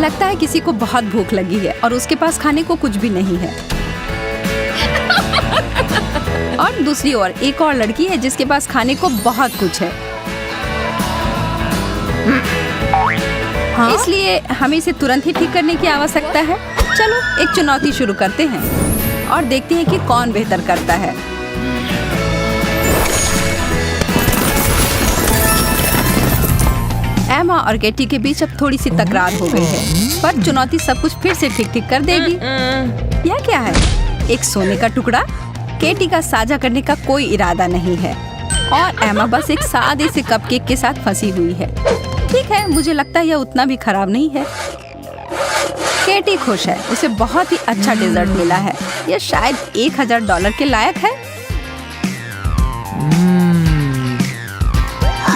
लगता है किसी को बहुत भूख लगी है और उसके पास खाने को कुछ भी नहीं है। और दूसरी ओर एक और लड़की है जिसके पास खाने को बहुत कुछ है। हाँ? इसलिए हमें इसे तुरंत ही ठीक करने की आवश्यकता है। चलो एक चुनौती शुरू करते हैं और देखते हैं कि कौन बेहतर करता है। एमा और केटी के बीच अब थोड़ी सी तकरार हो गई है, पर चुनौती सब कुछ फिर से ठीक कर देगी। यह क्या है? एक सोने का टुकड़ा। केटी का साझा करने का कोई इरादा नहीं है और एमा बस एक सादे से कपकेक के साथ फंसी हुई है। ठीक है, मुझे लगता है यह उतना भी खराब नहीं है। केटी खुश है, उसे बहुत ही अच्छा डेजर्ट मिला है। यह शायद $1000 के लायक है।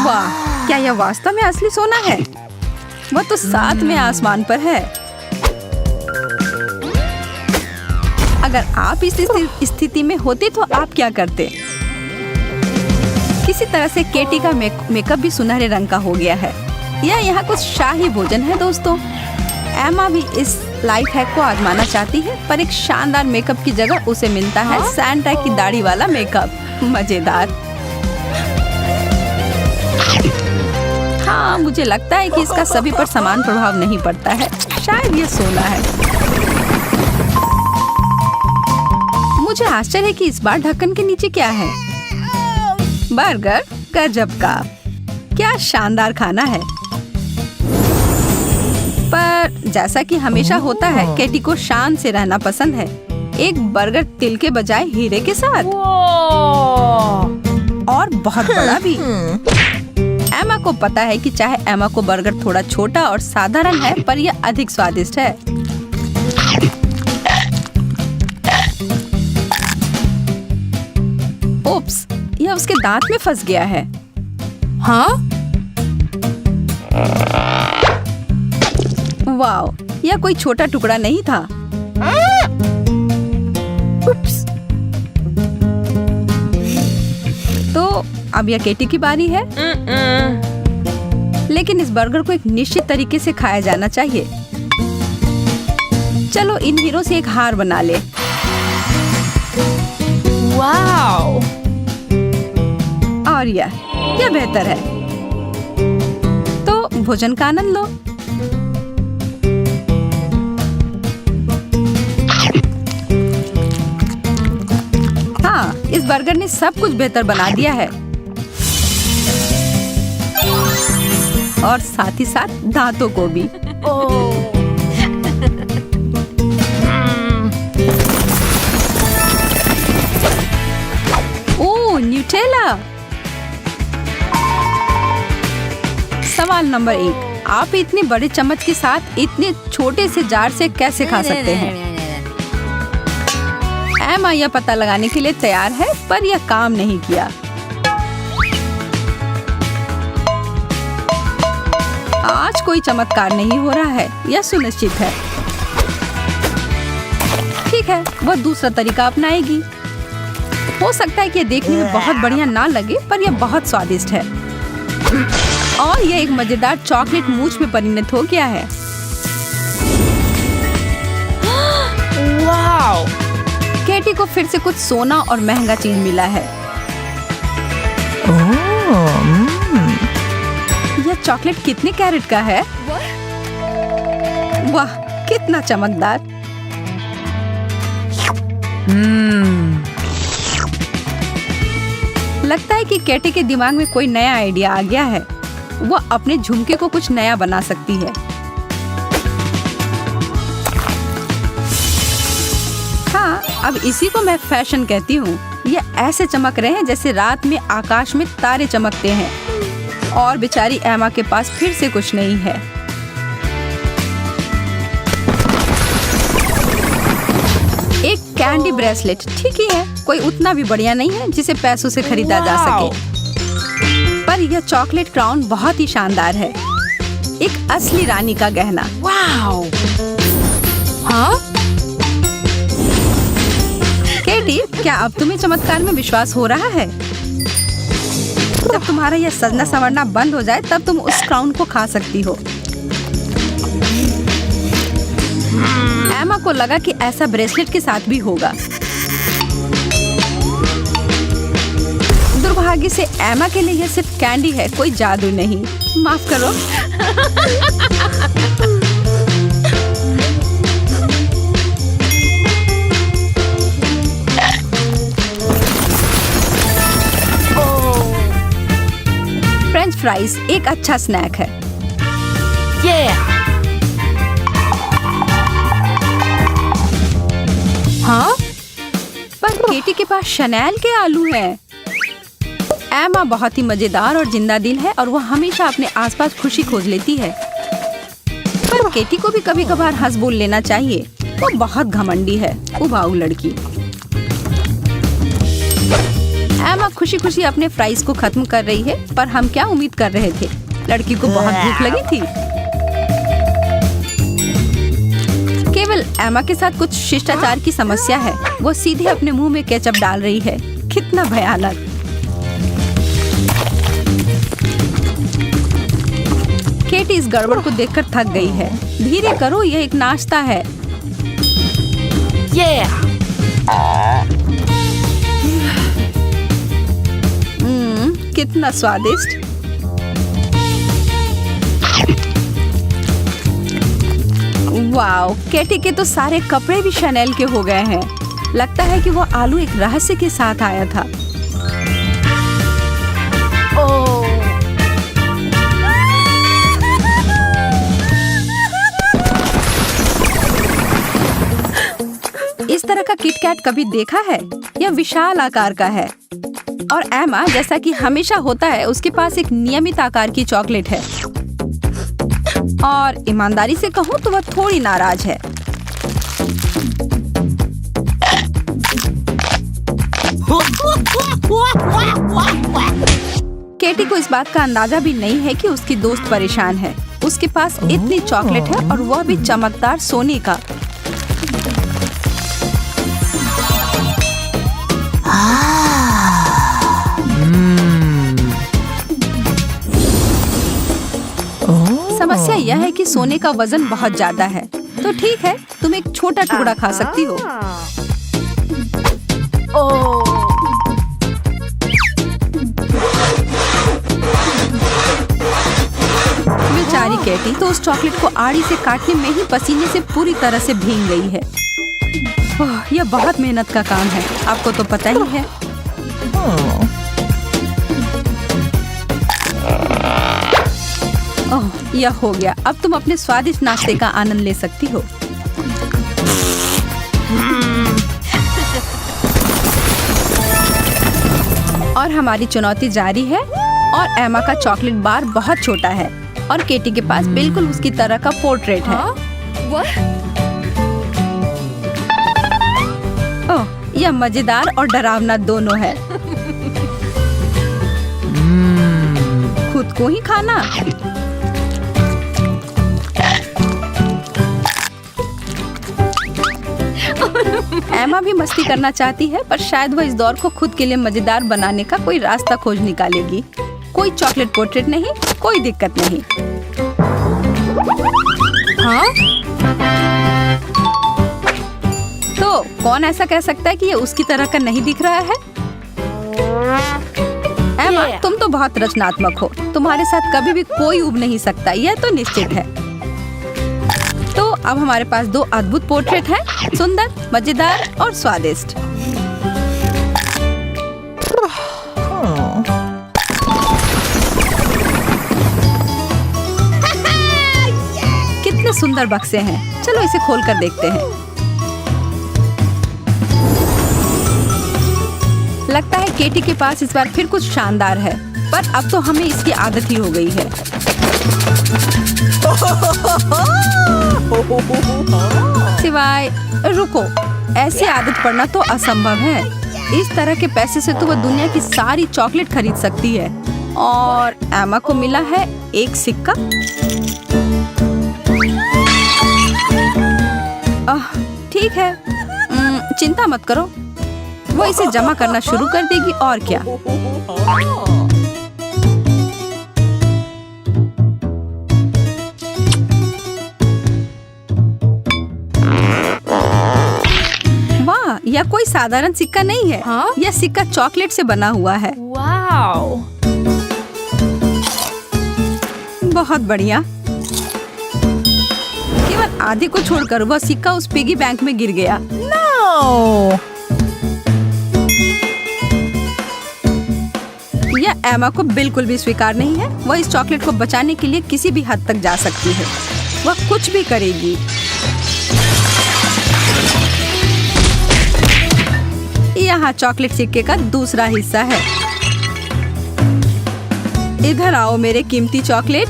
वाह, क्या यह वास्तव में असली सोना है? वह तो 7वें आसमान पर है। अगर आप इस स्थिति में होते तो आप क्या करते? किसी तरह से केटी का मेकअप भी सुनहरे रंग का हो गया है। यह यहाँ कुछ शाही भोजन है दोस्तों। एमा भी इस लाइफ हैक को आजमाना चाहती है, पर एक शानदार मेकअप की जगह उसे मिलता है सैंटा की दाढ़ी वाला मेकअप। मजेदार। हाँ, मुझे लगता है कि इसका सभी पर समान प्रभाव नहीं पड़ता है। शायद ये सोना है। मुझे आश्चर्य है कि इस बार ढक्कन के नीचे क्या है। बर्गर, गजब का। क्या शानदार खाना है। पर जैसा कि हमेशा होता है, केटी को शान से रहना पसंद है। एक बर्गर तिल के बजाय हीरे के साथ और बहुत बड़ा भी। एमा को पता है कि चाहे एमा को बर्गर थोड़ा छोटा और साधारण है, पर यह अधिक स्वादिष्ट है। ओप्स, यह उसके दांत में फंस गया है। हाँ? वाओ, यह कोई छोटा टुकड़ा नहीं था। उप्स। तो अब यह केटी की बारी है। लेकिन इस बर्गर को एक निश्चित तरीके से खाया जाना चाहिए। चलो इन हीरो से एक हार बना ले। वाओ! और यह बेहतर है। तो भोजन का आनंद लो। हाँ, इस बर्गर ने सब कुछ बेहतर बना दिया है और साथ ही साथ दांतों को भी। ओह, न्यूटेला। सवाल नंबर 1, आप इतने बड़े चम्मच के साथ इतने छोटे से जार से कैसे खा सकते हैं? एमा यह पता लगाने के लिए तैयार है, पर यह काम नहीं किया। आज कोई चमत्कार नहीं हो रहा है, यह सुनिश्चित है। ठीक है, वह दूसरा तरीका अपनाएगी। हो सकता है कि यह देखने में बहुत बढ़िया ना लगे, पर यह बहुत स्वादिष्ट है और यह एक मजेदार चॉकलेट मूंछ में परिणत हो गया है। वाओ! केटी को फिर से कुछ सोना और महंगा चीज मिला है। यह चॉकलेट कितने कैरेट का है? वाह, कितना चमकदार। लगता है कि केटी के दिमाग में कोई नया आइडिया आ गया है। वह अपने झुमके को कुछ नया बना सकती है। हाँ, अब इसी को मैं फैशन कहती हूँ। ये ऐसे चमक रहे हैं जैसे रात में आकाश में तारे चमकते हैं। और बेचारी एमा के पास फिर से कुछ नहीं है। एक कैंडी ब्रेसलेट ठीक ही है, कोई उतना भी बढ़िया नहीं है जिसे पैसों से खरीदा जा सके। पर यह चॉकलेट क्राउन बहुत ही शानदार है, एक असली रानी का गहना। वाओ! हाँ? केटी, क्या अब तुम्हें चमत्कार में विश्वास हो रहा है? जब तुम्हारा यह सजना संवरना बंद हो जाए तब तुम उस क्राउन को खा सकती हो। एमा को लगा कि ऐसा ब्रेसलेट के साथ भी होगा। दुर्भाग्य से एमा के लिए यह सिर्फ कैंडी है, कोई जादू नहीं। माफ करो। फ्रेंच फ्राइज एक अच्छा स्नैक है। हाँ, पर केटी के पास शनेल के आलू हैं। एमा बहुत ही मजेदार और जिंदा दिल है और वो हमेशा अपने आसपास खुशी खोज लेती है। पर केटी को भी कभी कभार हंस बोल लेना चाहिए। वो बहुत घमंडी है, उबाऊ लड़की। एमा खुशी खुशी अपने फ्राइज को खत्म कर रही है, पर हम क्या उम्मीद कर रहे थे? लड़की को बहुत भूख लगी थी। केवल एमा के साथ कुछ शिष्टाचार की समस्या है। वो सीधे अपने मुंह में केचप डाल रही है। कितना भयानक। केटी इस गड़बड़ को देखकर थक गई है। धीरे करो, यह एक नाश्ता है। कितना स्वादिष्ट। वाओ, केटी के तो सारे कपड़े भी शनेल के हो गए हैं। लगता है कि वो आलू एक रहस्य के साथ आया था। इस तरह का किटकैट कभी देखा है? यह विशाल आकार का है और एमा, जैसा कि हमेशा होता है, उसके पास एक नियमित आकार की चॉकलेट है। और ईमानदारी से कहूँ तो वह थोड़ी नाराज है। केटी को इस बात का अंदाजा भी नहीं है कि उसकी दोस्त परेशान है। उसके पास इतनी चॉकलेट है और वह भी चमकदार सोने का। समस्या यह है कि सोने का वजन बहुत ज्यादा है। तो ठीक है, तुम एक छोटा टुकड़ा खा सकती हो। बेचारी केटी तो उस चॉकलेट को आड़ी से काटने में ही पसीने से पूरी तरह से भीग गई है। यह बहुत मेहनत का काम है, आपको तो पता ही है। ओह, यह हो गया। अब तुम अपने स्वादिष्ट नाश्ते का आनंद ले सकती हो। और हमारी चुनौती जारी है। और एमा का चॉकलेट बार बहुत छोटा है और केटी के पास बिल्कुल उसकी तरह का पोर्ट्रेट है। ओह, यह मजेदार और डरावना दोनों है। खुद को ही खाना। एमा भी मस्ती करना चाहती है, पर शायद वह इस दौर को खुद के लिए मजेदार बनाने का कोई रास्ता खोज निकालेगी। कोई चॉकलेट पोर्ट्रेट नहीं, कोई दिक्कत नहीं। हाँ? तो कौन ऐसा कह सकता है कि ये उसकी तरह का नहीं दिख रहा है? एमा, तुम तो बहुत रचनात्मक हो। तुम्हारे साथ कभी भी कोई उब नहीं सकता, यह तो निश्चित है। तो अब हमारे पास दो अद्भुत पोर्ट्रेट हैं, सुंदर, मजेदार और स्वादिष्ट। कितने सुंदर बक्से हैं। चलो इसे खोल कर देखते हैं। लगता है केटी के पास इस बार फिर कुछ शानदार है, पर अब तो हमें इसकी आदत ही हो गई है। सिवाय रुको, ऐसी आदत पड़ना तो असंभव है। इस तरह के पैसे से तो वह दुनिया की सारी चॉकलेट खरीद सकती है। और एमा को मिला है एक सिक्का। ठीक है, चिंता मत करो, वो इसे जमा करना शुरू कर देगी। और क्या। यह कोई साधारण सिक्का नहीं है। हाँ? यह सिक्का चॉकलेट से बना हुआ है। वाओ, बहुत बढ़िया। केवल आधे को छोड़कर वह सिक्का उस पिगी बैंक में गिर गया। नो। यह एमा को बिल्कुल भी स्वीकार नहीं है। वह इस चॉकलेट को बचाने के लिए किसी भी हद तक जा सकती है। वह कुछ भी करेगी। यहाँ चॉकलेट सिक्के का दूसरा हिस्सा है। इधर आओ मेरे कीमती चॉकलेट।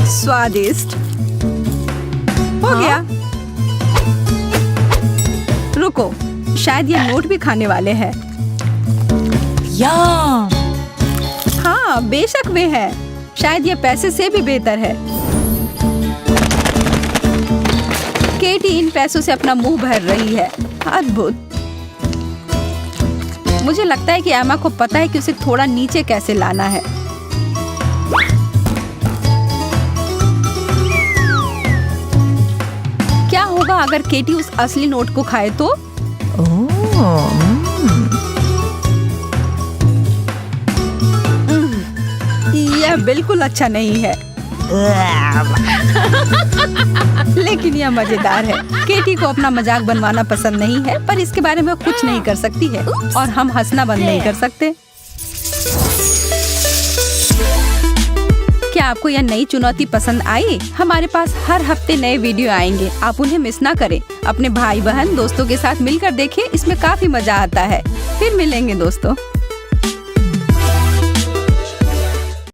स्वादिष्ट हो गया। रुको, शायद ये नोट भी खाने वाले हैं। हाँ, बेशक वे है। शायद ये पैसे से भी बेहतर है। केटी इन पैसों से अपना मुंह भर रही है। अद्भुत। मुझे लगता है कि एमा को पता है कि उसे थोड़ा नीचे कैसे लाना है। क्या होगा अगर केटी उस असली नोट को खाए तो? यह बिल्कुल अच्छा नहीं है। लेकिन यह मजेदार है। केटी को अपना मजाक बनवाना पसंद नहीं है, पर इसके बारे में कुछ नहीं कर सकती है और हम हंसना बंद नहीं कर सकते। क्या आपको यह नई चुनौती पसंद आई? हमारे पास हर हफ्ते नए वीडियो आएंगे। आप उन्हें मिस ना करें। अपने भाई बहन दोस्तों के साथ मिलकर देखें। इसमें काफी मजा आता है। फिर मिलेंगे दोस्तों।